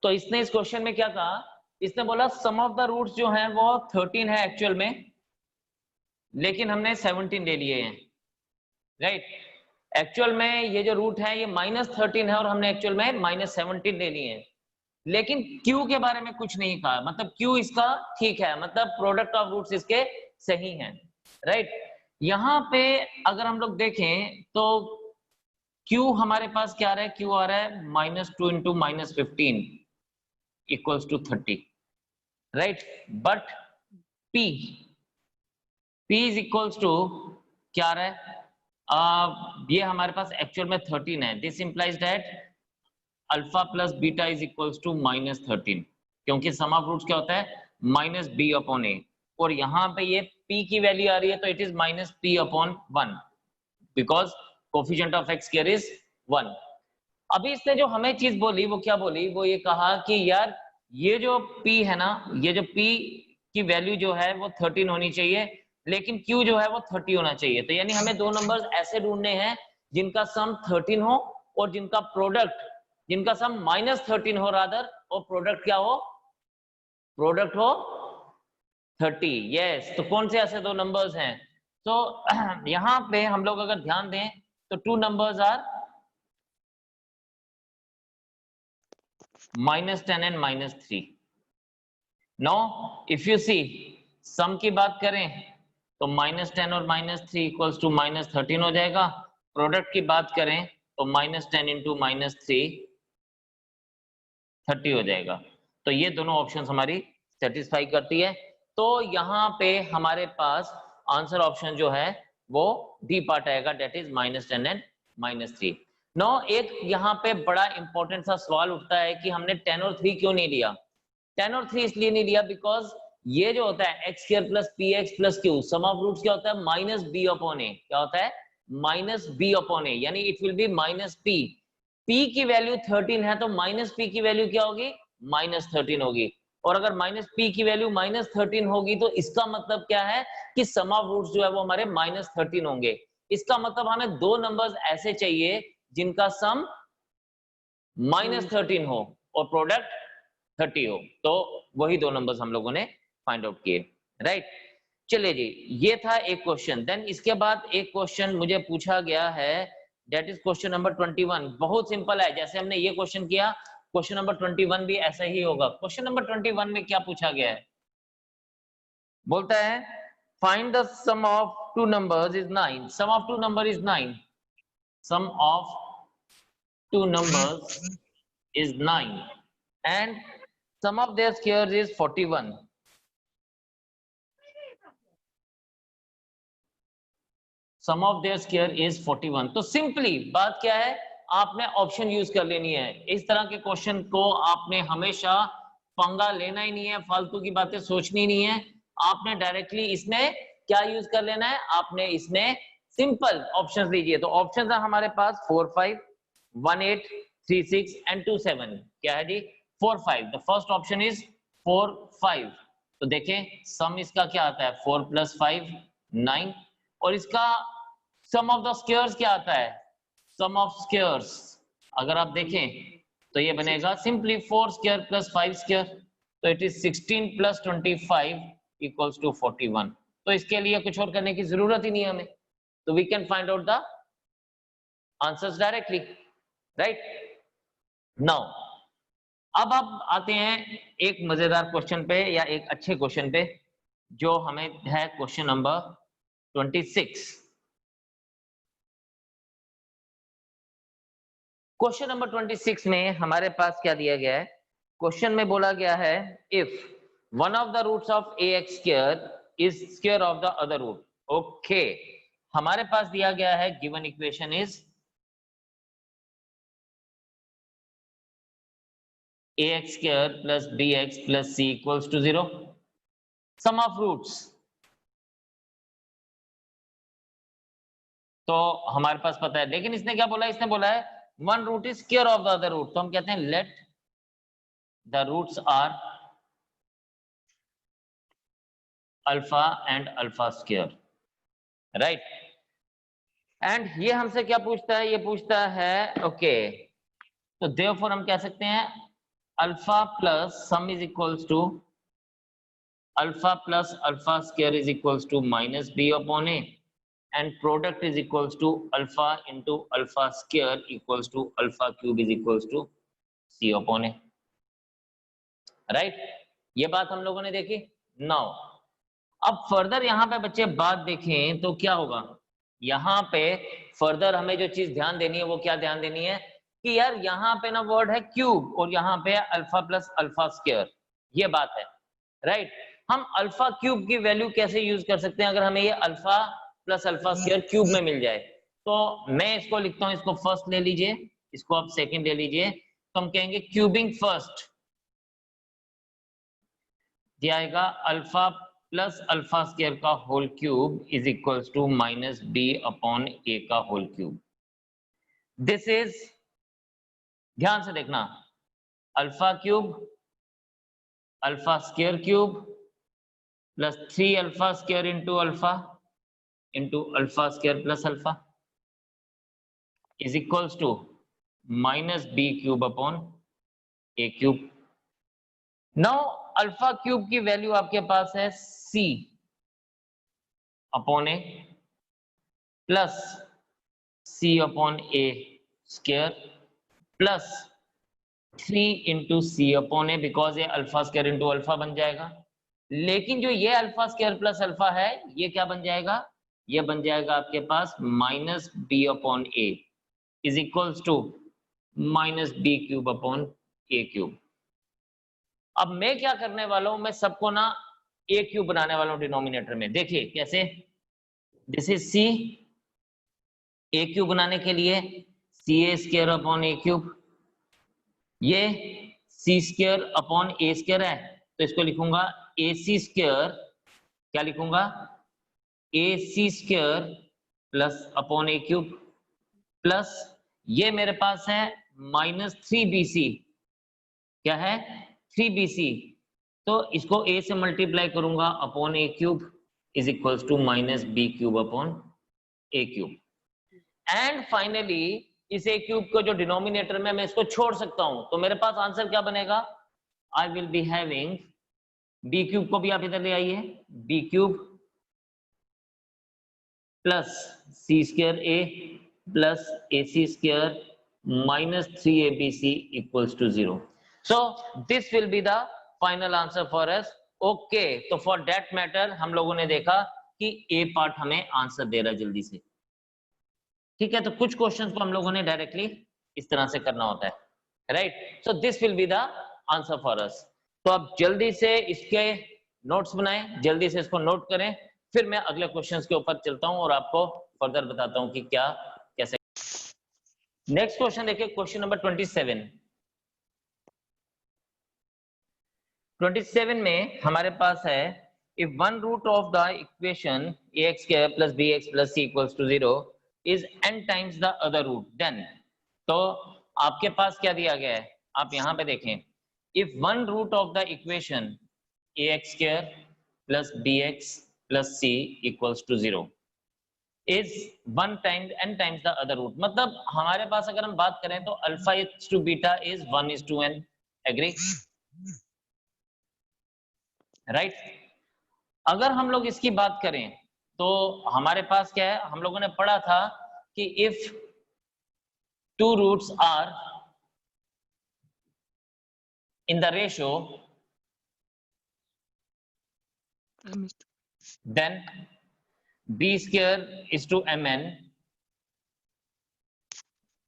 तो इसने इस क्वेश्चन में क्या कहा, इसने बोला सम ऑफ द रूट्स जो हैं वो 13 है एक्चुअल में, लेकिन हमने 17 ले लिए हैं, राइट। एक्चुअल में ये जो रूट है ये -13 है और हमने एक्चुअल में -17 ले लिए हैं, लेकिन Q के बारे में कुछ नहीं कहा, मतलब Q इसका ठीक है, मतलब प्रोडक्ट ऑफ रूट्स इसके सही हैं, राइट। यहां पे अगर हम लोग देखें तो Q हमारे पास क्या आ रहा है, Q आ रहा है -2 into -15 equals to 30, right. But P is equals to क्या आ रहा है, ये हमारे पास एक्चुअल में 13 है, this implies that alpha plus beta is equals to -13, क्योंकि सम ऑफ रूट्स क्या होता है -b/a, और यहाँ पे ये p की वैल्यू आ रही है तो it is -p/1 because coefficient of x square is 1। अभी इसने जो हमें चीज बोली वो क्या बोली, वो ये कहा कि यार ये जो p है ना, ये जो p की वैल्यू जो है वो 13 होनी चाहिए, लेकिन q जो है वो 30 होना चाहिए। तो यानी हमें दो नंबर्स ऐसे ढूंढने हैं जिनका सम 13 हो और जिनका सम -13 हो रादर, और प्रोडक्ट क्या हो, प्रोडक्ट हो 30। यस, तो कौन से ऐसे दो नंबर्स हैं, तो यहां पे हम लोग अगर ध्यान दें तो two numbers are -10 and -3। No, if you see sum की बात करें तो -10 और -3 इक्वल्स टू -13 हो जाएगा, प्रोडक्ट की बात करें तो -10 इंटू -3 30 हो जाएगा। तो ये दोनों ऑप्शंस हमारी सेटिस्फाई करती है, तो यहाँ पे हमारे पास आंसर ऑप्शन जो है वो डी पार्ट आएगा, डेट इज -10 एंड -3। नो, एक यहाँ पे बड़ा इंपॉर्टेंट सा सवाल उठता है कि हमने 10 और 3 क्यों नहीं लिया। 10 और 3 इसलिए नहीं लिया बिकॉज ये जो होता है x square plus px plus q, sum of roots क्या होता है -b/a, क्या होता है -b/a, यानी it will be -p। p की वैल्यू 13 है तो -p की वैल्यू क्या होगी, -13 होगी, और अगर -p की वैल्यू -13 होगी तो इसका मतलब क्या है कि सम ऑफ रूट्स जो है वो हमारे -13 होंगे। इसका मतलब हमें दो नंबर्स ऐसे चाहिए जिनका सम -13 हो और प्रोडक्ट 30 हो, तो वही दो नंबर्स हम लोगों ने फाइंड आउट किए, राइट। चलिए जी, ये था एक क्वेश्चन। देन इसके बाद एक क्वेश्चन मुझे पूछा गया है, दैट इज क्वेश्चन नंबर 21। बहुत सिंपल है, जैसे हमने ये क्वेश्चन किया, क्वेश्चन नंबर 21 भी ऐसा ही होगा। क्वेश्चन नंबर 21 में क्या पूछा गया है, बोलता है find the sum of two numbers is 9। Sum of two number is 9, sum of two numbers is 9 and sum of their squares is 41। sum of their square is 41। तो सिंपली बात क्या है, आपने ऑप्शन यूज कर लेनी है। इस तरह के क्वेश्चन को आपने हमेशा पंगा लेना ही नहीं है, फालतू की बातें सोचनी नहीं है, आपने डायरेक्टली इसमें क्या यूज कर लेना है, आपने इसमें सिंपल ऑप्शंस लीजिए। तो ऑप्शंस है हमारे पास 4 5 1 8 3 6 एंड 2 7। क्या है जी, 4 5। The first option is 4 5। तो देखें सम इसका क्या आता है, 4 + 5 9, और इसका सम ऑफ द स्क्वायर्स क्या आता है, सम ऑफ स्क्वायर्स अगर आप देखें तो ये बनेगा सिंपली 4 स्क्वायर + 5 स्क्वायर, तो इट इज 16 + 25 इक्वल्स टू 41। तो इसके लिए कुछ और करने की जरूरत ही नहीं है हमें, तो we can find out the answers directly, right. Now अब आप आते हैं एक मजेदार क्वेश्चन पे, या एक अच्छे क्वेश्चन पे, जो हमें है क्वेश्चन नंबर 26। क्वेश्चन नंबर 26 में हमारे पास क्या दिया गया है, क्वेश्चन में बोला गया है if one of the roots of ax² is square of the other root. Okay, हमारे पास दिया गया है given equation is ax² + bx + c = 0। Sum of roots, तो हमारे पास पता है, लेकिन इसने क्या बोला, इसने बोला है one root is square of the other root. तो हम कहते हैं let the roots are alpha and alpha square, right. And ये हमसे क्या पूछता है, ये पूछता है ओके, तो देयरफॉर हम कह सकते हैं alpha plus sum is equals to alpha plus alpha square is equals to minus B upon a, and product is equals to alpha into alpha square equals to alpha cube is equals to c upon a, right? ये बात हम लोगों ने देखी। Now अब further यहाँ पे बच्चे बात देखें तो क्या होगा, यहाँ पे फर्दर हमें जो चीज ध्यान देनी है वो क्या ध्यान देनी है कि यार यहाँ पे ना वर्ड है क्यूब और यहाँ पे अल्फा प्लस अल्फा स्क्वायर, ये बात है, राइट? हम अल्फा क्यूब की वैल्यू कैसे यूज कर सकते हैं अगर हमें ये alpha plus alpha square cube में मिल जाए? तो मैं इसको लिखता हूं, इसको फर्स्ट ले लीजिए, इसको आप सेकंड ले लीजिए, तो हम कहेंगे क्यूबिंग फर्स्ट दिया आएगा अल्फा प्लस अल्फा स्क्वायर का whole cube is equals to minus B upon A का होल क्यूब। दिस इज, ध्यान से देखना, alpha cube alpha square cube plus 3 alpha square into alpha square plus alpha is equals to minus B cube upon A cube. Now alpha cube की value आपके पास है c upon A plus c upon A square plus 3 into C upon A, because ये alpha square into alpha बन जाएगा। लेकिन जो ये अल्फा स्क्वायर प्लस अल्फा है ये क्या बन जाएगा, ये बन जाएगा आपके पास minus B upon A is equals to minus B cube upon A cube. अब मैं क्या करने वाला हूं, मैं सबको ना ए क्यूब बनाने वाला हूं डिनोमिनेटर में। देखिए कैसे, this is c, a cube बनाने के लिए c a square upon A cube, ये सी स्क्वायर अपॉन ए स्क्वायर है तो इसको लिखूंगा ए सी स्क्वायर, क्या लिखूंगा, a c square plus upon A cube, plus ये मेरे पास है माइनस 3bc, क्या है 3bc, तो इसको a से मल्टीप्लाई करूंगा upon A cube is equals to minus B cube upon A cube. And finally इस ए क्यूब को जो डिनोमिनेटर में मैं इसको छोड़ सकता हूं तो मेरे पास आंसर क्या बनेगा, I will be having b cube को भी आप इधर ले आइए, b cube plus c square a plus a c square minus 3abc equals to 0। So this will be the final answer for us. Okay, तो for that matter हम लोगों ने देखा कि ए पार्ट हमें आंसर दे रहा है जल्दी से, ठीक है? तो कुछ क्वेश्चंस को हम लोगों ने डायरेक्टली इस तरह से करना होता है, right? So this will be the answer for us. तो आप जल्दी से इसके नोट्स बनाएं, जल्दी से इसको नोट करें, फिर मैं अगले क्वेश्चंस के ऊपर चलता हूं और आपको फर्दर बताता हूं कि क्या कैसे। नेक्स्ट क्वेश्चन देखिए, क्वेश्चन नंबर 27। 27 में हमारे पास है if one root of the equation ax square plus bx plus c equals to 0 is n times the other root, then, तो आपके पास क्या दिया गया है, आप यहां पे देखें, if one root of the equation ax square plus bx plus c equals to 0 is 1 times n times the other root, मतलब हमारे पास अगर हम बात करें तो alpha is to beta is 1 is to n, agree, right? अगर हम लोग इसकी बात करें तो हमारे पास क्या है, हम लोगों ने पढ़ा था कि if two roots are in the ratio then b square is to mn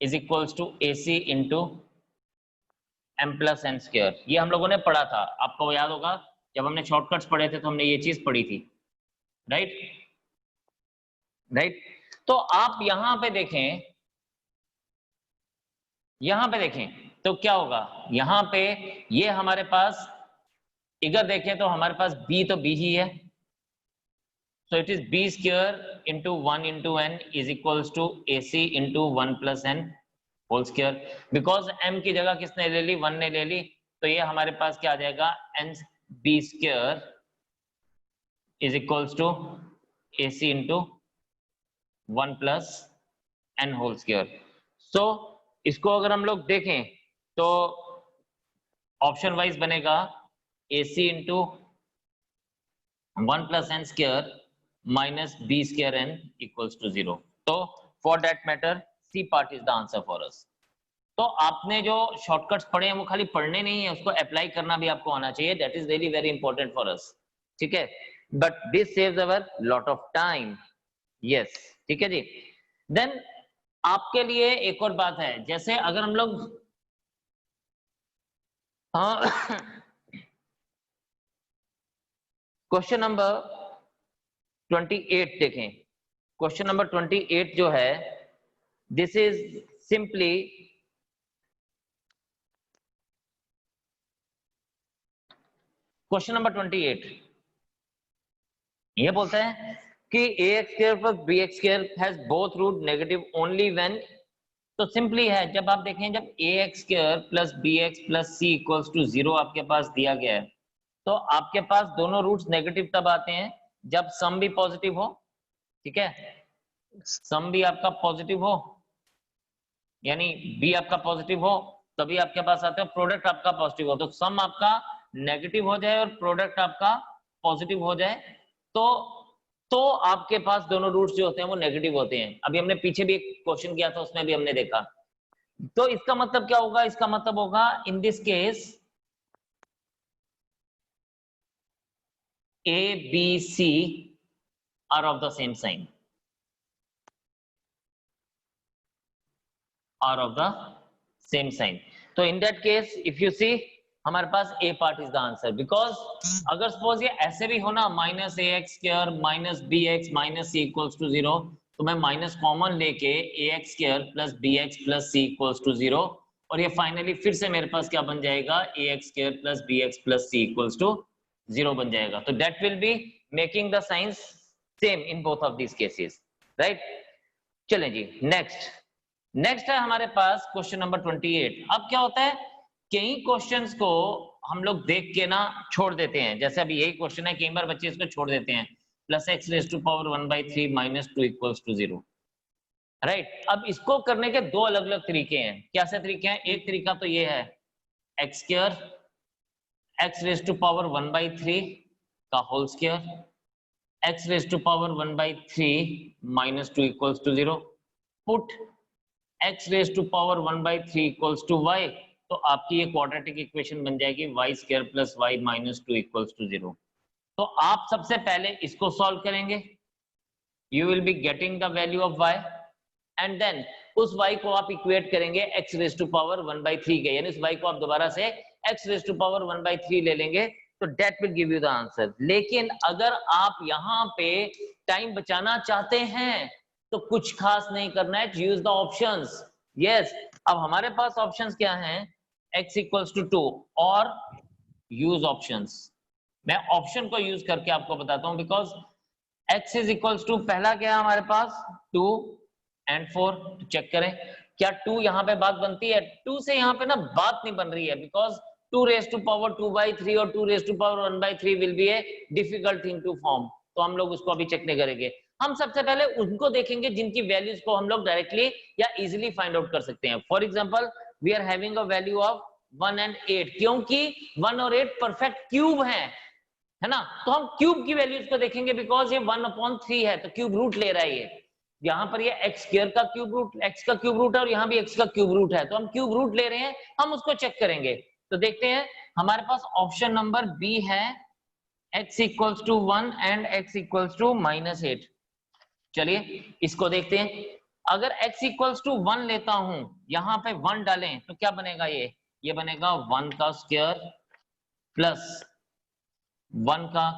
is equals to ac into m plus n square. ये हम लोगों ने पढ़ा था, आपको याद होगा जब हमने शॉर्टकट्स पढ़े थे तो हमने ये चीज पढ़ी थी, राइट? राइट, तो आप यहां पे देखें, यहां पे देखें तो क्या होगा, यहां पे ये हमारे पास इधर देखें तो हमारे पास b तो b ही है, so it is b square into 1 into n is equals to ac into 1 plus n whole square, because m की जगह किसने ले ली, 1 ने ले ली, तो ये हमारे पास क्या आ जाएगा, n b square is equals to ac into 1 plus n whole square। so इसको अगर हम लोग देखें तो ऑप्शन वाइज बनेगा AC into 1 plus n square minus b square n equals to 0। तो for that matter c part is the answer for us. तो आपने जो शॉर्टकट्स पढ़े हैं वो खाली पढ़ने नहीं है, उसको अप्लाई करना भी आपको आना चाहिए। That is really very important for us, ठीक है। But this saves our lot of time. Yes, ठीक है जी। देन आपके लिए एक और बात है, जैसे अगर हम लोग क्वेश्चन नंबर 28 देखें। क्वेश्चन नंबर 28 जो है, this is simply question number 28 ये बोलता है कि ax square plus bx square has both root negative only when. तो सिंपली है, जब आप देखें जब ax square plus bx plus c equals to 0 आपके पास दिया गया है, तो आपके पास दोनों रूट्स नेगेटिव तब आते हैं जब सम भी पॉजिटिव हो, ठीक है। सम भी आपका पॉजिटिव हो, यानी b आपका पॉजिटिव हो, तभी आपके पास आते हैं। प्रोडक्ट आपका पॉजिटिव हो, तो सम आपका नेगेटिव हो जाए और प्रोडक्ट आपका पॉजिटिव हो जाए, तो आपके पास दोनों रूट्स जो होते हैं वो नेगेटिव होते हैं। अभी हमने पीछे भी एक क्वेश्चन किया था, उसमें भी हमने देखा। तो इसका मतलब क्या होगा? इसका मतलब होगा in this case A, B, C are of the same sign, are of the same sign. तो in that case if you see हमारे पास A part is the answer, because अगर सपोज ये ऐसे भी हो ना, minus A X square minus B X minus C equals to 0, तो मैं माइनस कॉमन लेके A X square plus B X plus C equals to 0, और ये फाइनली फिर से मेरे पास क्या बन जाएगा? A X square plus B X plus C equals to 0 बन जाएगा। तो that will be making the signs same in both of these cases, right. चलें जी, नेक्स्ट है हमारे पास क्वेश्चन नंबर 28। अब क्या होता है, कई क्वेश्चंस को हम लोग देख के ना छोड़ देते हैं। जैसे अभी यही क्वेश्चन है, कई बार बच्चे इसको छोड़ देते हैं, plus x raise to power 1/3 minus 2 equals to 0, right. अब इसको करने के दो अलग अलग तरीके हैं। क्या से तरीके हैं? एक तरीका तो ये है, x square x raise to power 1/3 का whole square x raise to power 1/3 minus 2 equals to 0, put x raise to power 1/3 equals to y, तो आपकी ये क्वाड्रेटिक इक्वेशन बन जाएगी y square plus y minus 2 equals to 0। तो आप सबसे पहले इसको सॉल्व करेंगे, you will be getting the value of y, and then उस y को आप इक्वेट करेंगे x रेज टू पावर 1/3 के, यानी उस y को आप दोबारा से x रेज टू पावर 1/3 ले लेंगे, तो that will give you the answer. लेकिन अगर आप यहाँ पे टाइम बचाना चाहते हैं तो कुछ खास नहीं करना है, यूज द ऑप्शंस। यस, अब हमारे पास ऑप्शंस क्या हैं? x इक्वल्स टू 2 और यूज ऑप्शंस। मैं ऑप्शन को यूज करके आपको बताता हूं, because x is equals to, पहला क्या है हमारे पास? 2 एंड 4। चेक करें क्या 2 यहाँ पे बात बनती है? 2 से यहाँ पे ना बात नहीं बन रही है, बिकॉज 2 रेज टू पावर 2/3 और 2 raise to power 1/3 will be a difficult thing to form, तो हम लोग उसको अभी चेक नहीं करेंगे। हम सबसे पहले उनको देखेंगे जिनकी वैल्यूज को हम लोग डायरेक्टली या इजीली फाइंड आउट कर सकते हैं। For example we are having a value of 1 and 8, क्योंकि 1 और 8 परफेक्ट क्यूब है ना, तो हम क्यूब की वैल्यूज को देखेंगे, बिकॉज ये 1/3 है तो क्यूब रूट ले रहा है। ये यहाँ पर ये एक्स स्क्वायर का क्यूब रूट, एक्स का क्यूब रूट है, और यहाँ भी एक्स का क्यूब रूट है, तो हम क्यूब रूट ले रहे हैं, हम उसको चेक करेंगे। तो देखते हैं, हमारे पास ऑप्शन नंबर बी है, x equals to 1 and x equals to -8। चलिए इसको देखते हैं। अगर x इक्वल्स टू 1 लेता हूं, यहां पे 1 डालें तो क्या बनेगा? ये बनेगा 1 का स्क्वायर प्लस 1 का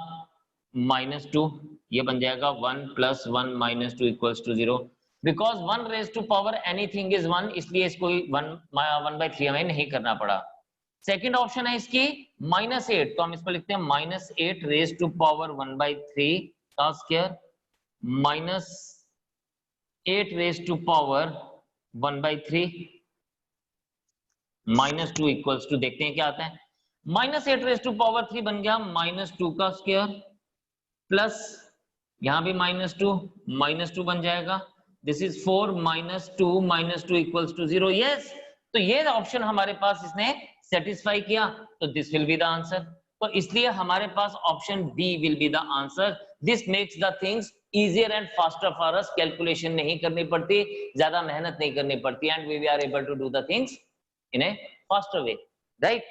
-2, ये बन जाएगा 1 + 1 - 2 equals to 0। Because 1 raise to power anything is 1, इसलिए इसको 1/3 हमें नहीं करना पड़ा। सेकेंड ऑप्शन है इसकी -8, तो हम इसको लिखते हैं -8 रेज टू पावर 1/3 का square -8 raise to power 1/3 -2 equals to, देखते हैं क्या आता है। -8 रेज टू पावर 3 बन गया -2 का स्क्वायर प्लस यहां भी -2 बन जाएगा, this is 4 -2 equals to 0। Yes, तो ये ऑप्शन हमारे पास इसने सेटिस्फाई किया तो this will be the answer. तो इसलिए हमारे पास option B will be the answer. This makes the things easier and faster for us, calculation नहीं करनी पड़ती, ज्यादा मेहनत नहीं करनी पड़ती, and we are able to do the things in a faster way, right.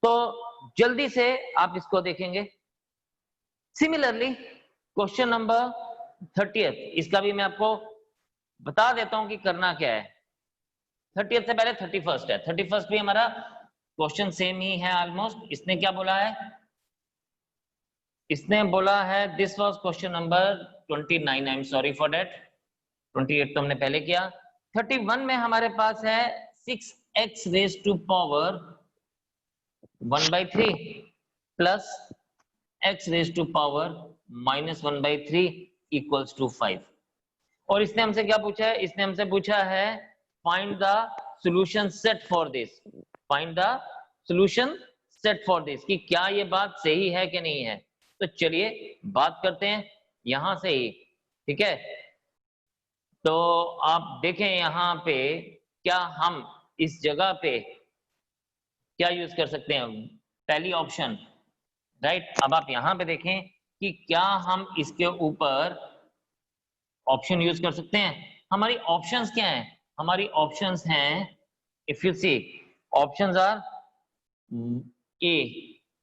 तो जल्दी से आप इसको देखेंगे। सिमिलरली क्वेश्चन नंबर 30th, इसका भी मैं आपको बता देता हूं कि करना क्या है। 30th से पहले 31st है। 31st भी हमारा क्वेश्चन सेम ही है ऑलमोस्ट। इसने क्या बोला है, इसने बोला है this was question number 29, I am sorry for that, 28 तो हमने पहले किया। 31 में हमारे पास है 6x raise to power 1/3 plus x raise to power -1/3 equals to 5। और इसने हमसे क्या पूछा है, इसने हमसे पूछा है find the solution set for this, find the solution set for this, कि क्या ये बात सही है कि नहीं है। तो चलिए बात करते हैं यहां से ही, ठीक है। तो आप देखें यहाँ पे क्या हम इस जगह पे क्या यूज कर सकते हैं, पहली ऑप्शन, राइट। अब आप यहां पे देखें कि क्या हम इसके ऊपर ऑप्शन यूज कर सकते हैं। हमारी ऑप्शंस क्या हैं, हमारी ऑप्शंस हैं, if you see options are a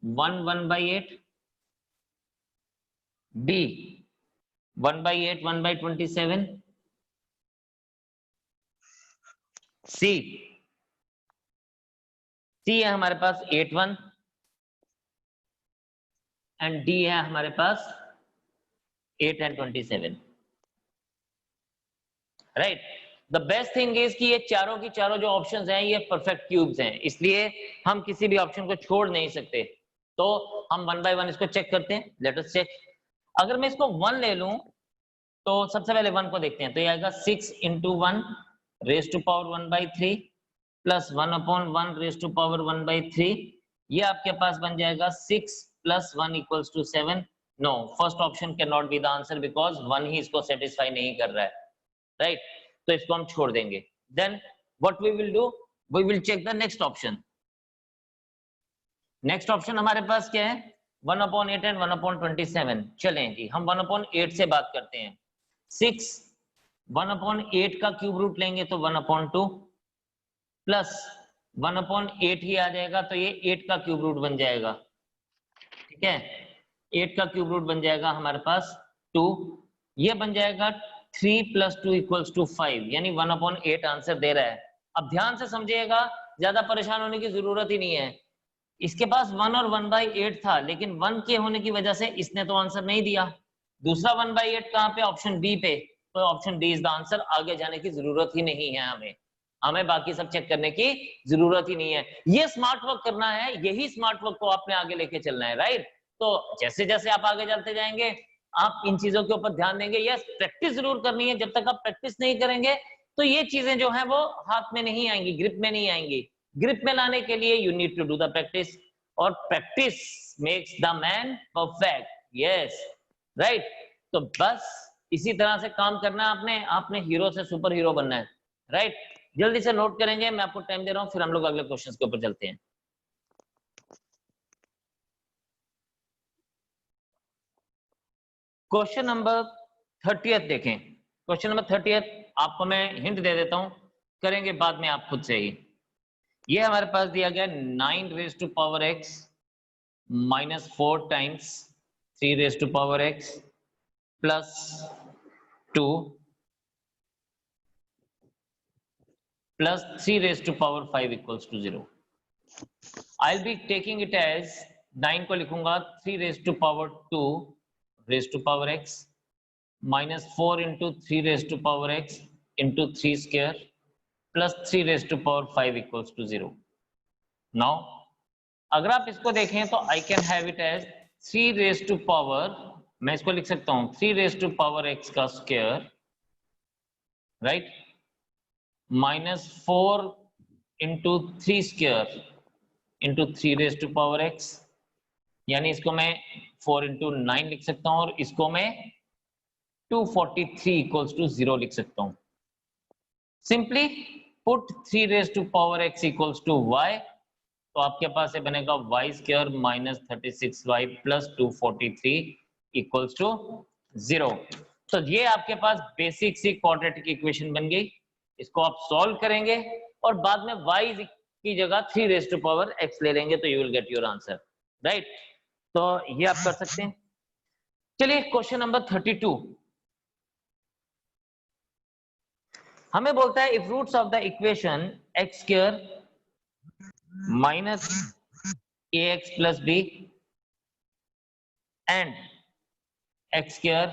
1/8, b 1/8 1/27, c है हमारे पास 8/1 एंड डी है हमारे पास 8 and 27, राइट। द बेस्ट थिंग इज कि ये चारों की चारों जो ऑप्शंस हैं ये परफेक्ट क्यूब्स हैं, इसलिए हम किसी भी ऑप्शन को छोड़ नहीं सकते। तो हम 1 by 1 इसको चेक करते हैं, लेट अस चेक। अगर मैं इसको 1 ले लूं तो सबसे पहले 1 को देखते हैं, तो ये आएगा 6 into 1 raised to power 1/3 plus 1/1 raised to power 1/3, ये आपके पास बन जाएगा 6 plus 1 equals to 7। No, first option can not be the answer because 1 ही इसको सेटिस्फाई नहीं कर रहा है, राइट। तो इसको हम छोड़ देंगे। Then what we will do, we will check the next option. Next option हमारे पास क्या है, 1/8 एंड 1/27। चलें जी, हम 1/8 से बात करते हैं। 6 1/8 का क्यूब रूट लेंगे तो 1/2 प्लस 1/8 ही आ जाएगा, तो ये 8 का क्यूब रूट बन जाएगा, ठीक है। 8 का क्यूब रूट बन जाएगा हमारे पास 2, ये बन जाएगा 3 + 2 = 5, यानी 1/8 आंसर दे रहा है। अब ध्यान से समझिएगा, ज्यादा परेशान होने की जरूरत ही नहीं है। इसके पास 1 और 1/8 था, लेकिन 1 के होने की वजह से इसने तो आंसर नहीं दिया। दूसरा 1/8 कहाँ पे, ऑप्शन बी पे, तो option D is the answer. आगे जाने की जरूरत ही नहीं है हमें बाकी सब चेक करने की जरूरत ही नहीं है। ये स्मार्ट वर्क करना है, यही स्मार्ट वर्क को आपने आगे लेके चलना है, राइट। तो जैसे जैसे आप आगे चलते जाएंगे आप इन चीजों के ऊपर ध्यान देंगे। यस, प्रैक्टिस जरूर करनी है, जब तक आप प्रैक्टिस नहीं करेंगे तो ये चीजें जो है वो हाथ में नहीं आएंगी, ग्रिप में नहीं आएंगी। ग्रिप में लाने के लिए you need to do the practice, और practice makes the man perfect. Yes, right. तो बस इसी तरह से काम करना है आपने हीरो से सुपर हीरो बनना है, राइट। जल्दी से नोट करेंगे, मैं आपको टाइम दे रहा हूं, फिर हम लोग अगले क्वेश्चन के ऊपर चलते हैं। क्वेश्चन नंबर 30th देखें। क्वेश्चन नंबर 30th आपको मैं हिंट दे देता हूं, करेंगे बाद में आप खुद से ही। ये हमारे पास दिया गया 9⁻x -4 times 3⁻x plus 2 plus 3⁵ = 0। I'll be taking it as 9 को लिखूंगा 3⁻2⁻x -4 into 3⁻x into 3 square plus 3⁵ = 0। Now अगर आप इसको देखें तो I can have it as 3⁻, मैं इसको लिख सकता हूं 3⁻x का square, right, -4 into 3 square into 3⁻x, यानी इसको मैं 4 into 9 लिख सकता हूं, और इसको मैं 243 = 0 लिख सकता हूं। सिंपली पुट 3⁻x = y, तो आपके पास ये बनेगा y square minus 36y plus 243 equals to 0। तो ये आपके पास बेसिक सी क्वाड्रेटिक इक्वेशन बन गई। इसको आप सॉल्व करेंगे और बाद में y की जगह 3 रेज़ टू पावर x ले लेंगे तो you will get your answer, right. तो ये आप कर सकते हैं। चलिए क्वेश्चन नंबर 32 हमें बोलता है if roots of the equation x square minus ax plus b and x square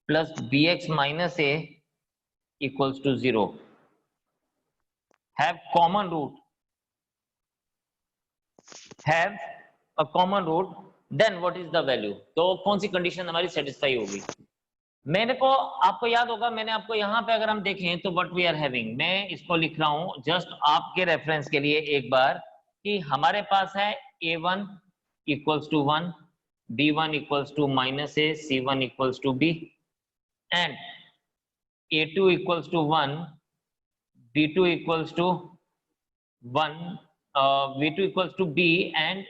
plus bx minus a equals to 0 have common root then what is the value। तो कौन सी कंडीशन हमारी satisfy होगी। मैंने को आपको याद होगा, मैंने आपको यहाँ पे अगर हम देखें तो व्हाट वी आर हैविंग, मैं इसको लिख रहा हूं जस्ट आपके रेफरेंस के लिए एक बार कि हमारे पास है a1 equals to 1, b1 equals to minus a, c1 equals to b and a2 equals to 1, b2 equals to 1, v2 equals to b and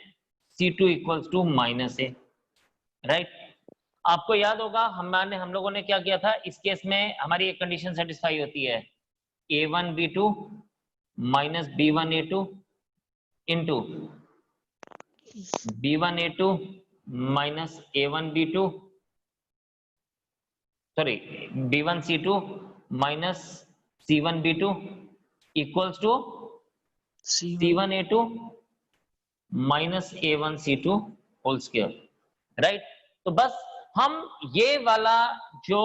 c2 equals to minus a, right. आपको याद होगा हम लोगों ने क्या किया था इस केस में, हमारी एक कंडीशन सेटिस्फाई होती है a1 b2 minus b1 a2 into b1 a2 minus a1 b2 sorry b1 c2 minus c1 b2 equals to c1 a2 minus a1 c2 whole square, right. तो बस हम ये वाला जो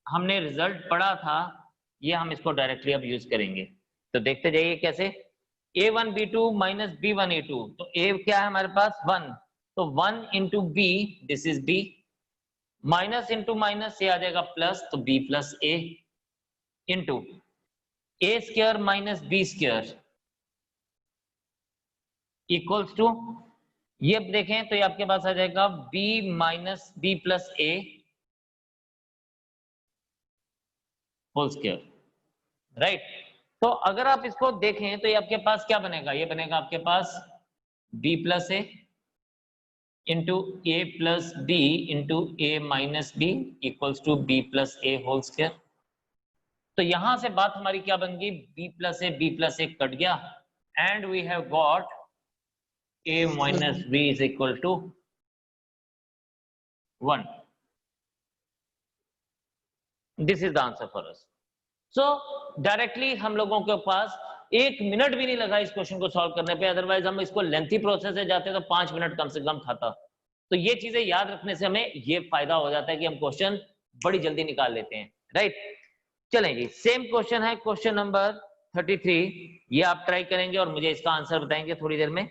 हमने रिजल्ट पढ़ा था ये हम इसको डायरेक्टली अब यूज करेंगे। तो देखते जाइए कैसे, a1 b2 minus b1 a2, तो a क्या है हमारे पास 1, तो 1 into b, this is b, minus into minus से आ जाएगा प्लस, तो b plus a into a square minus b square equals to, ये देखें तो ये आपके पास आ जाएगा b minus b plus a whole square, right. तो अगर आप इसको देखें तो ये आपके पास क्या बनेगा, ये बनेगा आपके पास b plus a into a plus b into a minus b equals to b plus a whole square. तो यहां से बात हमारी क्या बन गई, b प्लस a कट गया and we have got a minus b is equal to 1. This is the answer for us. So directly हम लोगों के पास 1 मिनट भी नहीं लगा इस क्वेश्चन को सॉल्व करने पे, अदरवाइज हम इसको लेंथी प्रोसेस से जाते तो 5 मिनट कम से कम खाता। तो ये चीजें याद रखने से हमें ये फायदा हो जाता है कि हम क्वेश्चन बड़ी जल्दी निकाल लेते हैं, राइट। चलें जी, सेम क्वेश्चन है क्वेश्चन नंबर 33, ये आप ट्राई करेंगे और मुझे इसका आंसर बताएंगे थोड़ी देर में।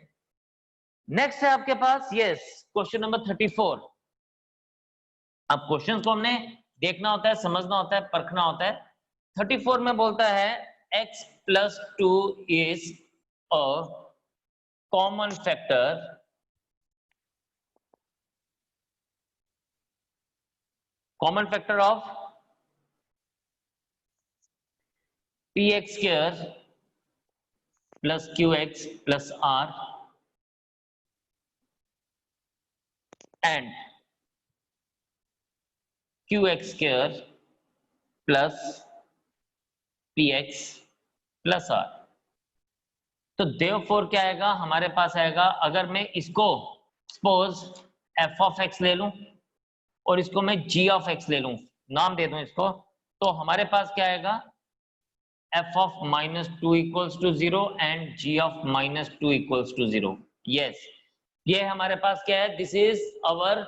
नेक्स्ट है आपके पास यस क्वेश्चन नंबर 34। अब क्वेश्चंस को हमने देखना होता है, समझना होता है, परखना होता है। 34 में बोलता है x plus 2 is a common factor of px square plus qx plus r and qx square plus px plus r। तो therefore क्या आएगा हमारे पास आएगा, अगर मैं इसको सपोज f of x ले लूं और इसको मैं g of x ले लूं, नाम दे दूं इसको, तो हमारे पास क्या आएगा f of minus 2 equals to 0 and g of minus 2 equals to 0। yes, ये हमारे पास क्या है, this is our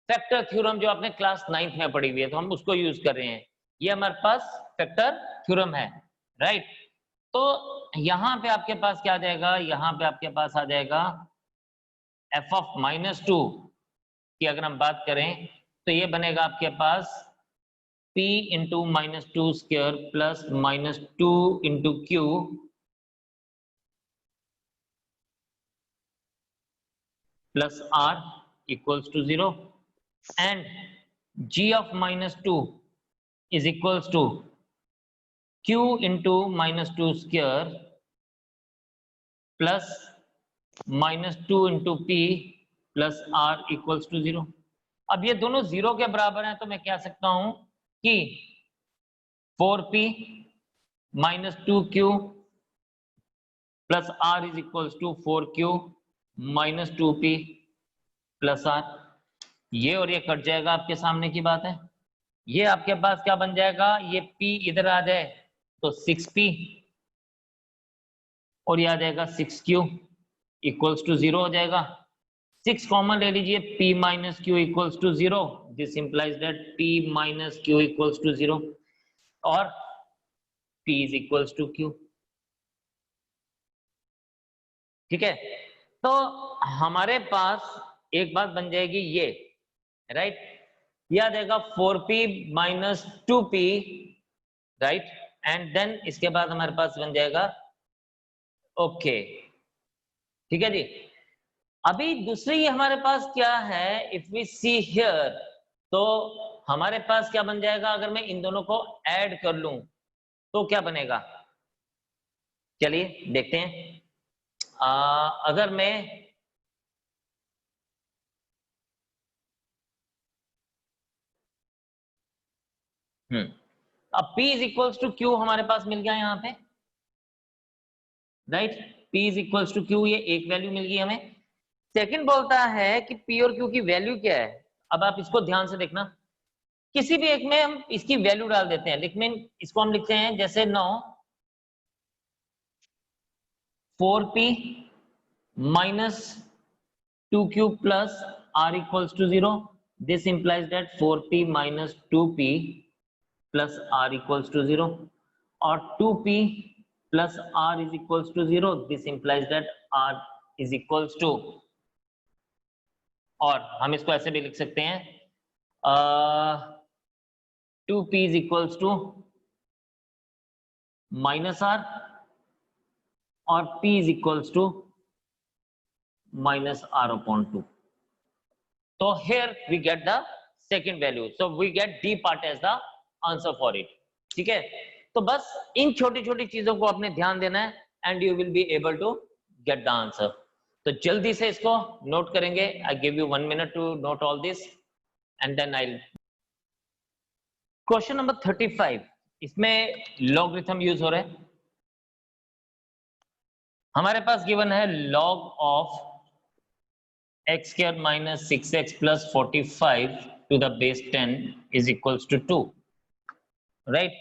factor theorem जो आपने क्लास 9th में पढ़ी हुई है, तो हम उसको यूज कर रहे हैं। ये हमारे पास फैक्टर थ्योरम है, राइट। तो यहां पे आपके पास क्या आ जाएगा, यहां पे आपके पास आ जाएगा f of minus 2 की अगर हम बात करें तो ये बनेगा आपके पास p into minus 2 square plus minus 2 into Q plus r equals to 0 and g of minus 2 is equals to q into minus 2 square plus -2 into P plus R equals to 0। अब ये दोनों 0 के बराबर हैं, तो मैं कह सकता हूं कि 4p minus 2q plus R is equals to 4q minus 2p plus आर। ये और ये कट जाएगा, आपके सामने की बात है। ये आपके पास क्या बन जाएगा, ये p इधर आ जाए तो 6p और ये आ जाएगा 6q इक्वल्स टू 0 हो जाएगा। 6 कॉमन ले लीजिए, p minus Q equals to 0। This implies that p minus Q equals to 0 और p is equals to q। ठीक है, तो हमारे पास एक बात बन जाएगी ये, राइट, यह देगा 4p minus 2p, right, and then इसके बाद हमारे पास बन जाएगा ओके। ठीक है जी। अभी दूसरी हमारे पास क्या है, इफ वी सी हियर, तो हमारे पास क्या बन जाएगा, अगर मैं इन दोनों को ऐड कर लूं तो क्या बनेगा, चलिए देखते हैं। अगर मैं अब p is equals to q हमारे पास मिल गया यहाँ पे, right, p is equals to q, ये एक वैल्यू मिल गई हमें। सेकंड बोलता है कि p और q की वैल्यू क्या है। अब आप इसको ध्यान से देखना, किसी भी एक में हम इसकी वैल्यू डाल देते हैं। लेकिन इसको हम लिखते हैं जैसे 9 4p minus 2q plus r equals to 0। This implies that 4p minus 2p plus r equals to 0 और 2p plus r is equals to 0। This implies that r is equals to, और हम इसको ऐसे भी लिख सकते हैं 2p is equals to minus r और p is equals to minus r upon 2। तो here we get the second value, so we get D part as the answer for it। ठीक है, तो बस इन छोटी छोटी चीजों को आपने ध्यान देना है and you will be able to get the answer. तो जल्दी से इसको नोट करेंगे। I give you 1 minute to note all this and then I. Question number 35, इसमें लॉगरिथम यूज हो रहा है। हमारे पास गिवन है log of x square minus 6x plus 45 to the base 10 is equals to 2, right?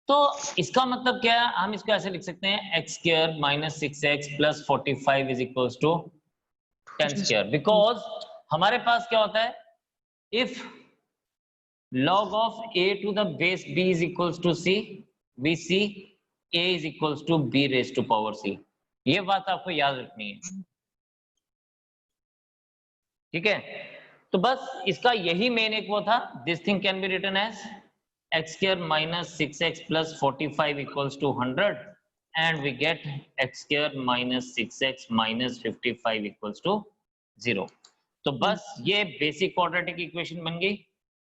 तो इसका मतलब क्या है, हम इसको ऐसे लिख सकते हैं x square minus 6x plus 45 is equals to 10 square, because हमारे पास क्या होता है, if log of a to the base b is equals to c, we see a is equals to b raised to power c। ये बात आपको याद रखनी है, ठीक है। तो बस इसका यही मेन एक वो था, this thing can be written as x square minus 6x plus 45 equals to 100 and we get x square minus 6x minus 55 equals to 0। तो बस ये बेसिक क्वाड्रेटिक इक्वेशन बन गई।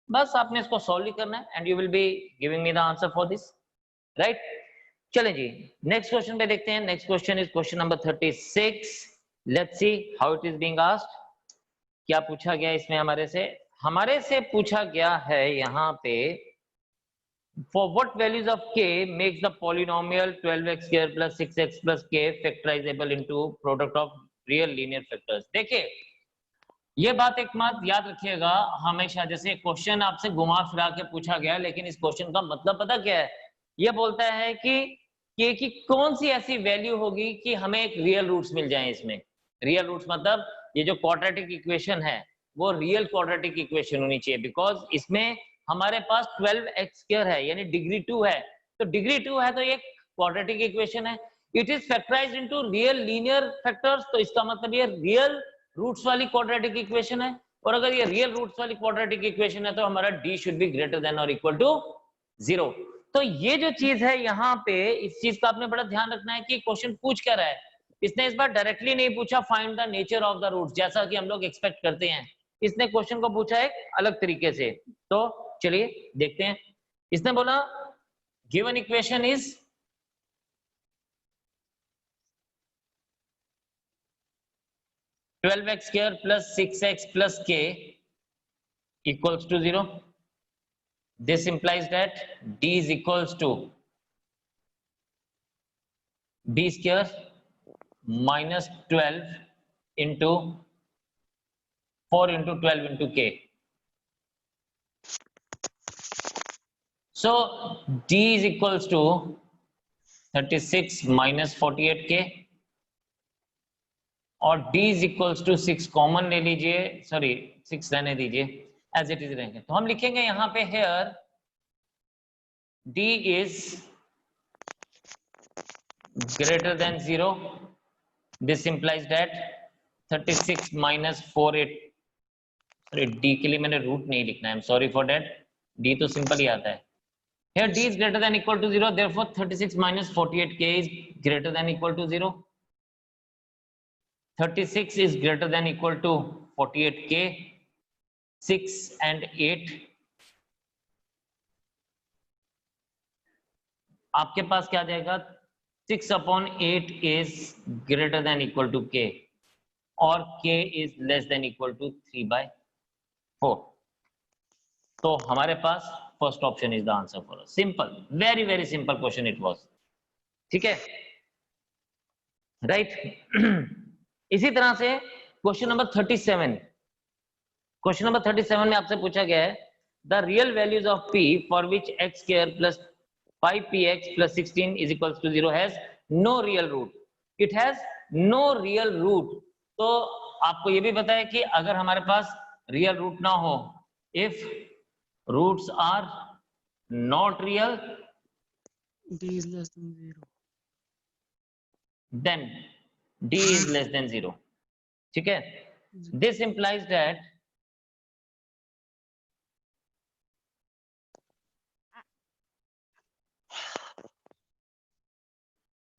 बस आपने इसको सॉल्व ही करना है and you will be giving me the answer for this, right. चलें जी, नेक्स्ट क्वेश्चन पे देखते हैं। Next question is question number 36। Let's see how it is being asked. क्या पूछा गया इसमें हमारे से पूछा गया है यहाँ पे, for what values of k makes the polynomial 12x square plus 6x plus k factorizable into product of real linear factors। देखिए ये बात एक बात याद रखिएगा हमेशा, जैसे क्वेश्चन आपसे घुमा फिरा के पूछा गया, लेकिन इस क्वेश्चन का मतलब पता क्या है, ये बोलता है कि k की कौन सी ऐसी वैल्यू होगी कि हमें एक रियल रूट्स मिल जाए। इसमें रियल रूट्स मतलब ये जो क्वाड्रेटिक इक्वेशन है वो रियल क्वाड्रेटिक इक्वेशन होनी चाहिए, बिकॉज इसमें हमारे पास 12x स्क्वायर है यानी डिग्री 2 है, तो डिग्री 2 है तो ये क्वाड्रेटिक इक्वेशन है। It is factorised into real linear factors, तो इसका मतलब ये रियल रूट्स वाली क्वाड्रेटिक इक्वेशन है, और अगर ये रियल रूट्स वाली क्वाड्रेटिक इक्वेशन है तो हमारा d should be greater than और इक्वल टू 0। तो ये जो चीज है यहाँ पे, इस चीज का आपने बड़ा ध्यान रखना है कि क्वेश्चन पूछ क्या रहा है। इसने इस बार डायरेक्टली नहीं पूछा find the nature of the roots जैसा कि हम लोग एक्सपेक्ट करते हैं, इसने क्वेश्चन को पूछा एक अलग तरीके से। तो चलिए देखते हैं। इसने बोला given equation is 12x square plus 6x plus k equals to 0. This implies that d is equals to b square minus 12 into 4 into 12 into k. So d is equals to 36 minus 48k और d is equals to 6 common ले लीजिए, sorry 6 रहने दीजिए, as it is रहेंगे. तो हम लिखेंगे यहाँ पे here d is greater than 0. This implies that 36 minus 48, sorry d के लिए मैंने रूट नहीं लिखना है, सॉरी फॉर दैट, d तो सिंपल ही आता है. Here d is greater than equal to 0, therefore 36 minus 48k is greater than equal to 0. 36 is greater than equal to 48k. 6 and 8. आपके पास क्या आ जाएगा? 6 upon 8 is greater than equal to k और k is less than equal to 3/4. तो हमारे पास first option is the answer for us. Simple, very very simple question it was. ठीक है, राइट. इसी तरह से क्वेश्चन नंबर 37. क्वेश्चन नंबर 37 में आपसे पूछा गया है the real values of p for which x square plus 5px plus 16 is equals to 0 has no real root. It has no real root. तो आपको ये भी पता है कि अगर हमारे पास रियल रूट ना हो, if roots are not real, d is less than 0, then d is less than 0. ठीक है, this implies that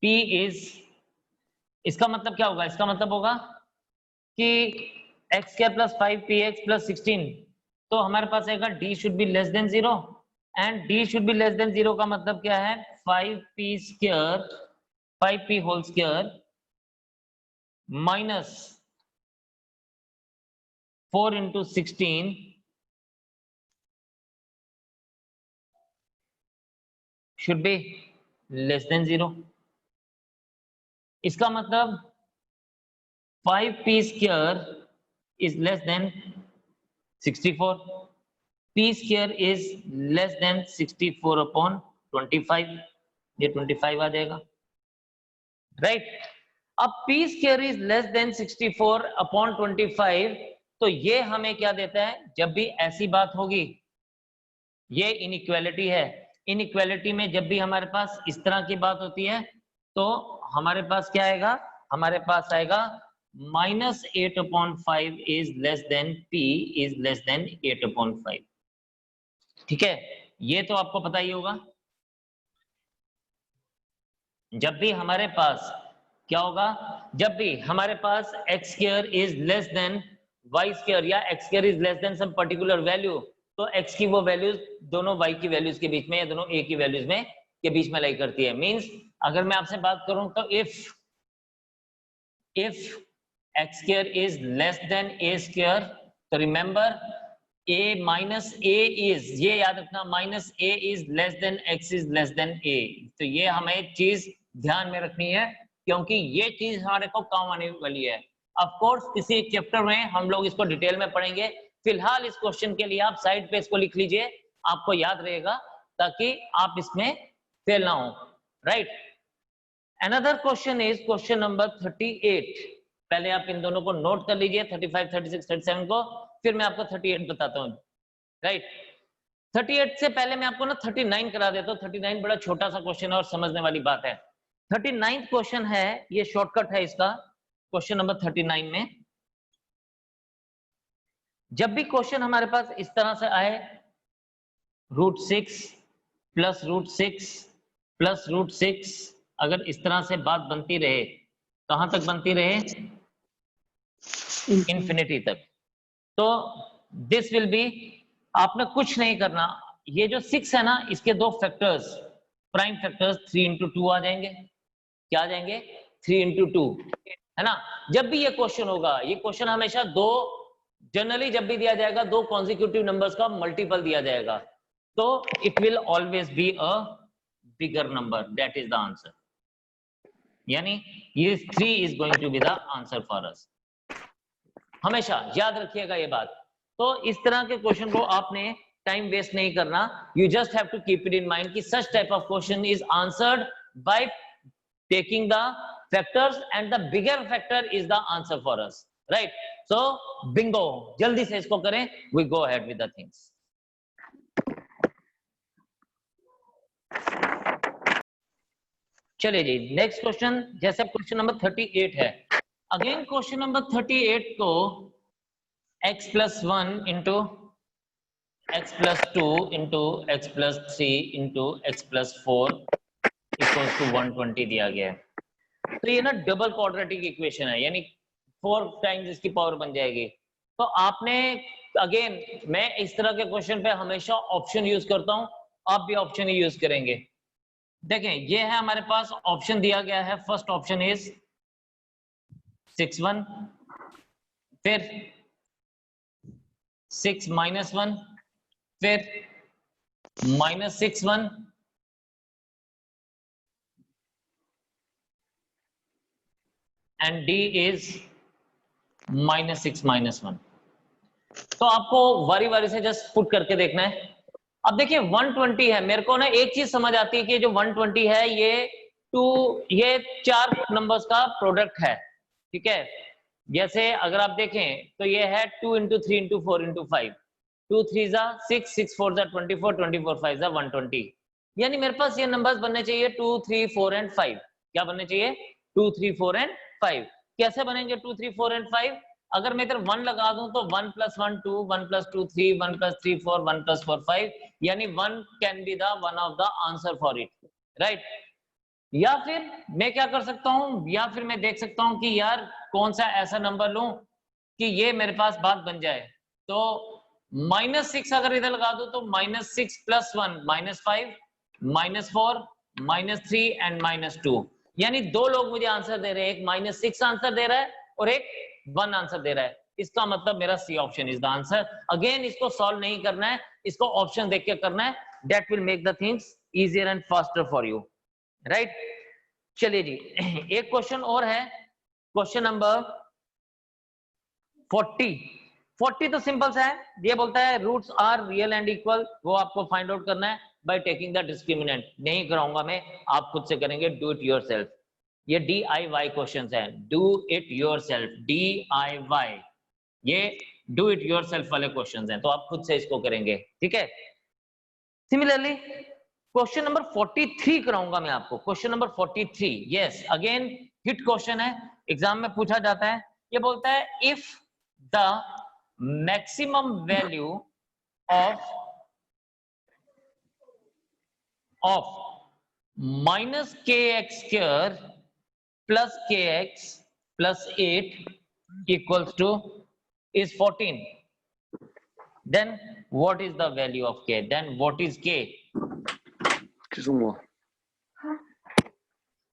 p is, इसका मतलब क्या होगा? इसका मतलब होगा कि x square plus 5px plus 16, तो हमारे पास आएगा d should be less than 0 and d should be less than 0 का मतलब क्या है? 5p square 5p whole square minus 4 into 16 should be less than 0. इसका मतलब 5p square is less than 64. p square is less than 64 upon 25. ये 25 आ जाएगा, right. अब p square is less than 64 upon 25, तो ये हमें क्या देता है? जब भी ऐसी बात होगी, ये इनइक्वालिटी है. इनइक्वालिटी में जब भी हमारे पास इस तरह की बात होती है तो हमारे पास क्या आएगा? हमारे पास आएगा -8/5 is less than p is less than 8/5. ठीक है, ये तो आपको पता ही होगा. जब भी हमारे पास क्या होगा? जब भी हमारे पास x square is less than y square या x square is less than some particular value, तो x की वो वैल्यूज दोनों y की वैल्यूज के बीच में या दोनों a की वैल्यूज में के बीच में लाई करती है. मींस अगर मैं आपसे बात करूं तो if x square is less than a square, तो remember a minus a is, ये याद रखना, minus a is less than x is less than a. तो ये हमें चीज ध्यान में रखनी है क्योंकि ये चीज हमारे को काम आने वाली है. ऑफ कोर्स किसी चैप्टर में हम लोग इसको डिटेल में पढ़ेंगे. फिलहाल इस क्वेश्चन के लिए आप साइड पे इसको लिख लीजिए, आपको याद रहेगा ताकि आप इसमें फेल ना हो, right. Another question is question number 38. पहले आप इन दोनों को नोट कर लीजिए, 35, 36, 37 को, फिर मैं आपको 38 बताता हूँ, राइट. 38 से पहले मैं आपको ना 39 करा देता हूँ. 39 बड़ा छोटा सा क्वेश्चन है और समझने वाली बात है. 39th क्वेश्चन है, ये शॉर्टकट है इसका. क्वेश्चन नंबर 39 में जब भी क्वेश्चन हमारे पास इस तरह से आए, √6 प्लस √6 प्लस √6, अगर इस तरह से बात बनती रहे, कहां तक बनती रहे? इंफिनिटी तक. तो दिस विल बी, आपने कुछ नहीं करना. ये जो 6 है ना, इसके दो फैक्टर्स, प्राइम फैक्टर्स 3 into 2 आ जाएंगे. क्या आ जाएंगे? 3 into 2. है ना। जब भी ये क्वेश्चन होगा, ये क्वेश्चन हमेशा दो, जनरली जब भी दिया जाएगा दो कॉन्जिक्यूटिव नंबर्स का मल्टीपल दिया जाएगा, तो it will always be a bigger number, that is the answer. यानी ये 3 is going to be the answer for us. हमेशा याद रखिएगा ये बात। तो इस तरह के क्वेश्चन को आपने टाइम वेस्ट नहीं करना, you just have to keep it in mind कि such type of question is answered by taking the factors and the bigger factor is the answer for us, right. So bingo, जल्दी से इसको करें, we go ahead with the things. चलिए जी, next question, जैसे question number 38 है। Again question number 38 को x plus 1 into x plus 2 into x plus 3 into x plus 4 equals to 120 दिया गया है। तो ये ना डबल क्वाड्रेटिक इक्वेशन है, यानी 4 टाइम्स इसकी पावर बन जाएगी। तो आपने अगेन, मैं इस तरह के क्वेश्चन पे हमेशा ऑप्शन यूज करता हूं, आप भी ऑप्शन ही यूज करेंगे। देखें, ये है हमारे पास ऑप्शन दिया गया है, फर्स्ट ऑप्शन इज 6 1, फिर 6 माइनस 1, फिर minus 6 1, and D is minus 6 minus 1। तो आपको वारी वारी से जस्ट पुट करके देखना है। अब देखिए 120 है, मेरे को ना एक चीज समझ आती है कि जो 120 है ये 4 नंबर्स का प्रोडक्ट है, ठीक है। जैसे अगर आप देखें तो ये है 2 इंटू 3 इंटू 4 इंटू 5, 2 3 जा 6, 6 4 जा 24, 24 5 जा 120। यानी मेरे पास ये नंबर्स बनने चाहिए 2 3 4 एंड 5। क्या बनने चाहिए? 2 3 4 एंड 5। कैसे बनेंगे 2 3 4 एंड 5? अगर मैं इधर 1 लगा दूं तो 1 + 1 2, 1 + 2 3, 1 + 3 4, 1 + 4 5, यानी 1 can be the one of the answer for it, right. या फिर मैं क्या कर सकता हूं, या फिर मैं देख सकता हूं कि यार कौन सा ऐसा नंबर लूं कि ये मेरे पास बात बन जाए। तो -6 अगर इधर लगा दो तो -6 + 1 -5, -4, -3 एंड -2। यानी दो लोग मुझे आंसर दे रहे हैं, एक -6 आंसर दे रहा है और एक 1 आंसर दे रहा है। इसका मतलब मेरा C option is the answer. Again इसको सॉल्व नहीं करना है, इसको ऑप्शन देख के करना है, that will make the things easier and faster for you, right. चलिए जी, एक क्वेश्चन और है, क्वेश्चन नंबर 40 तो सिंपल सा है। ये बोलता है roots are real and equal, वो आपको फाइंड आउट करना है बाय टेकिंग द डिस्क्रिमिनेंट। नहीं कराऊंगा मैं, आप खुद से करेंगे, डू इट योरसेल्फ। ये DIY क्वेश्चंस हैं, डू इट योरसेल्फ, DIY, ये डू इट योरसेल्फ वाले क्वेश्चंस हैं, तो आप खुद से इसको करेंगे, ठीक है। सिमिलरली क्वेश्चन नंबर 43 कराऊंगा मैं आपको, question number 43। Yes, again hit question है, एग्जाम में पूछा जाता है। ये बोलता है if the maximum value of -kx² plus kx plus 8 equals to is 14, then what is the value of k? Then what is k?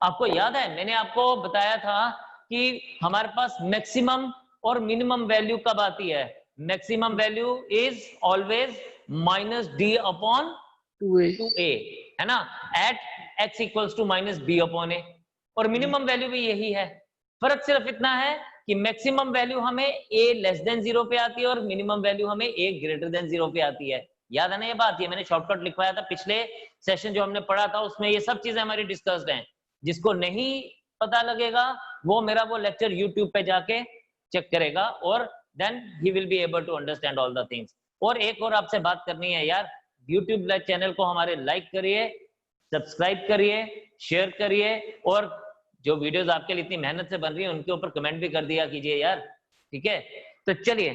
आपको याद है मैंने आपको बताया था कि हमारे पास मैक्सिमम और मिनिमम वैल्यू कब आती है? Maximum value is always -d/2a, है ना, eight x equals to -b/a, और मिनिमम वैल्यू भी यही है। फर्क सिर्फ इतना है कि मैक्सिमम वैल्यू हमें a < 0 पे आती है और मिनिमम वैल्यू हमें a > 0 पे आती है। याद है ना ये बात? ये मैंने शॉर्टकट लिखवाया था पिछले सेशन जो हमने पढ़ा था, उसमें ये सब चीजें हमारी डिस्कस्ड हैं। जिसको नहीं पता लगेगा वो मेरा वो लेक्चर यूट्यूब पे जाके चेक करेगा, और देन ही will be able to understand all the things. और एक और आपसे बात करनी है यार, यूट्यूब चैनल को हमारे लाइक करिए, सब्सक्राइब करिए, शेयर करिए, और जो वीडियोस आपके लिए इतनी मेहनत से बन रही है उनके ऊपर कमेंट भी कर दिया कीजिए यार, ठीक है। तो चलिए,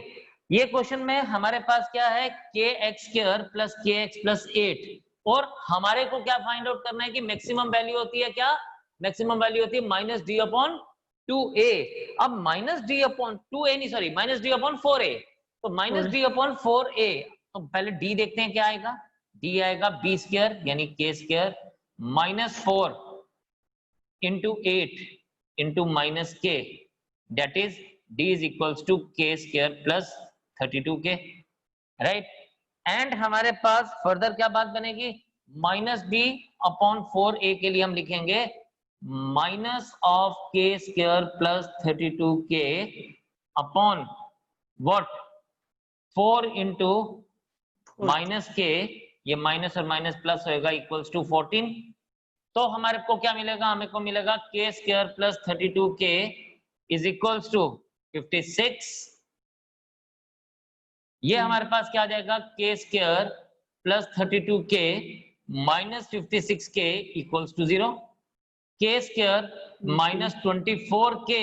ये क्वेश्चन में हमारे पास क्या है, kx² plus kx plus 8, और हमारे को क्या फाइंड आउट करना है कि मैक्सिमम वैल्यू होती है क्या? मैक्सिमम वैल्यू होती है -d/2a। अब -d/2a नहीं, सॉरी, -d/4a, तो -d/4a, तो पहले d देखते हैं क्या आएगा। d आएगा b² यानी k² -4 × 8 × -k that is d is equals to k square plus 32k, right. And हमारे पास फर्दर क्या बात बनेगी, माइनस डी अपॉन 4a के लिए हम लिखेंगे माइनस ऑफ के square plus 32k upon what 4 into minus के, ये माइनस और माइनस प्लस होएगा इक्वल्स टू 14। तो हमारे को क्या मिलेगा, हमें को मिलेगा K square plus 32k is equals to 56। ये हमारे पास क्या आ जाएगा, K square plus 32k minus 56k equals to 0, K square minus 24k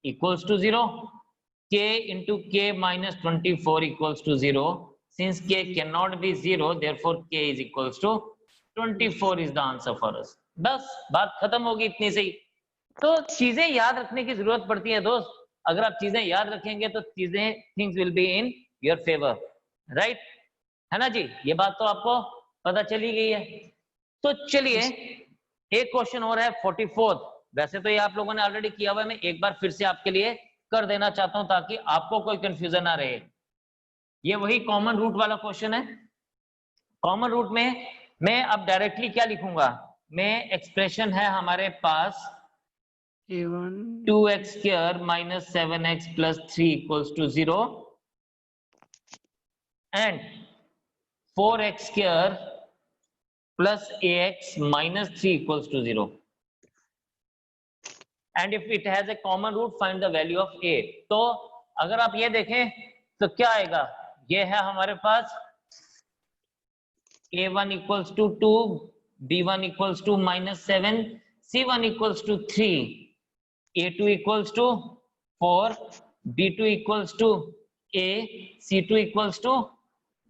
equals to 0, k into k minus 24 equals to 0. Since k cannot be 0, therefore k is equals to 24 is the answer for us. बस बात खत्म होगी इतनी से ही। तो चीजें याद रखने की जरूरत पड़ती है दोस्त, अगर आप चीजें याद रखेंगे तो चीजें things will be in your favour, right, है ना जी। ये बात तो आपको पता चली गई है। तो चलिए एक क्वेश्चन और है 44th। वैसे तो ये आप लोगों ने ऑलरेडी किया हुआ है, मैं एक बार फिर से आपके लिए कर देना चाहता हूं ताकि आपको कोई कंफ्यूजन ना रहे। ये वही कॉमन रूट वाला क्वेश्चन है। कॉमन रूट में मैं अब डायरेक्टली क्या लिखूंगा, मैं एक्सप्रेशन है हमारे पास A1 2x square minus 7x plus 3 equals to 0 and 4x square plus ax minus 3 equals to 0, and if it has a common root find the value of a। तो अगर आप ये देखें तो क्या आएगा, ये है हमारे पास a1 equals to 2, b1 equals to minus 7, c1 equals to 3, a2 equals to 4, b2 equals to a, c2 equals to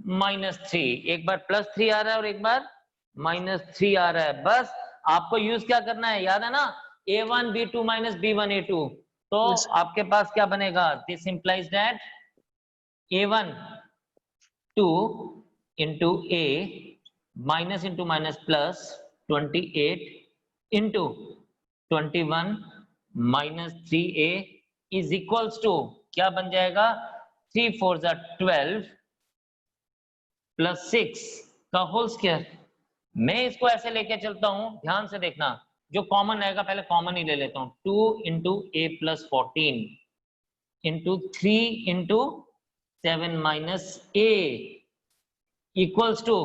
minus 3। एक बार प्लस 3 आ रहा है और एक बार माइनस 3 आ रहा है। बस आपको यूज क्या करना है, याद है ना, a1 b2 minus b1 a2। तो Yes. आपके पास क्या बनेगा, this implies that a1 2 into a minus into minus plus 28 into 21 minus 3a is equals to क्या बन जाएगा, 3 4 12 प्लस 6 का होल स्क्वायर। मैं इसको ऐसे लेके चलता हूं, ध्यान से देखना, जो कॉमन आएगा पहले कॉमन ही ले लेता हूं, 2 into A plus 14 into 3 into 7 minus A equals to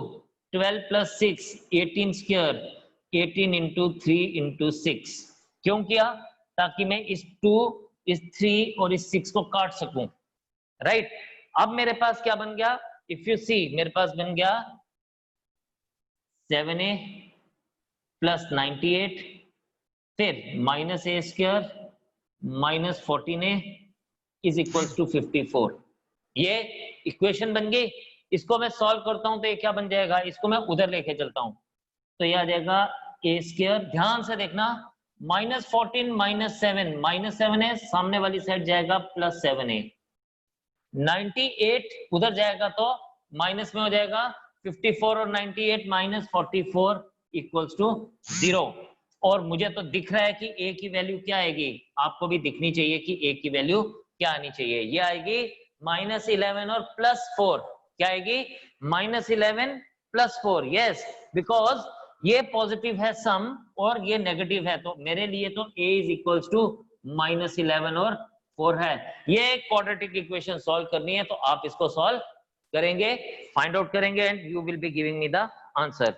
12 plus 6 18 square 18 into 3 into 6। क्यों किया, ताकि मैं इस 2 इस 3 और इस 6 को काट सकूं, राइट। अब मेरे पास क्या बन गया, इफ यू सी मेरे पास बन गया 7a प्लस 98 फिर minus A square minus 14a is equals to 54। ये इक्वेशन बन गई। इसको मैं सॉल्व करता हूं तो ये क्या बन जाएगा, इसको मैं उधर लेके चलता हूं तो ये आ जाएगा ए स्क्वायर, ध्यान से देखना, माइनस 14 माइनस 7 माइनस 7a सामने वाली साइड जाएगा प्लस 7a, 98 उधर जाएगा तो माइनस में हो जाएगा 54 और 98 माइनस 44 इक्वल्स टू 0। और मुझे तो दिख रहा है कि a की वैल्यू क्या आएगी, आपको भी दिखनी चाहिए कि a की वैल्यू क्या आनी चाहिए। ये आएगी माइनस 11 और प्लस 4, क्या आएगी माइनस 11 प्लस 4, यस, बिकॉज ये पॉजिटिव है सम और ये नेगेटिव है, तो मेरे लिए तो a is equals to minus 11 और 4 है। ये एक क्वाड्रेटिक इक्वेशन सॉल्व करनी है तो आप इसको सॉल्व करेंगे, फाइंड आउट करेंगे and you will be giving me the answer.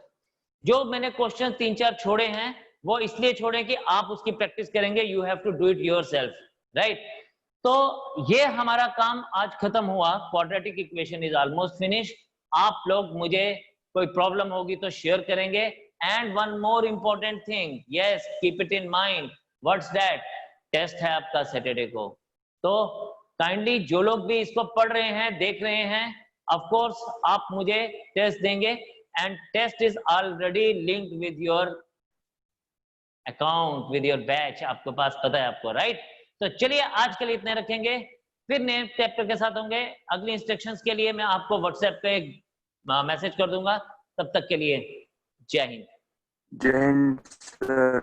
जो मैंने क्वेश्चन 3-4 छोड़े हैं वो इसलिए छोड़े कि आप उसकी प्रैक्टिस करेंगे, you have to do it yourself, right. तो ये हमारा काम आज खत्म हुआ, quadratic equation is almost finish. आप लोग मुझे कोई प्रॉब्लम होगी तो शेयर करेंगे। And one more important thing, yes keep it in mind, what's that, test है आपका सैटरडे को, तो काइंडली जो लोग भी इसको पढ़ रहे हैं देख रहे हैं, ऑफ कोर्स आप मुझे टेस्ट देंगे and test is already linked with your account with your batch, आपके पास पता है आपको, राइट। तो चलिए आज के लिए इतने रखेंगे, फिर नए चैप्टर के साथ होंगे। अगली इंस्ट्रक्शंस के लिए मैं आपको व्हाट्सएप पे एक मैसेज कर दूंगा। तब तक के लिए जय हिंद। जय हिंद सर।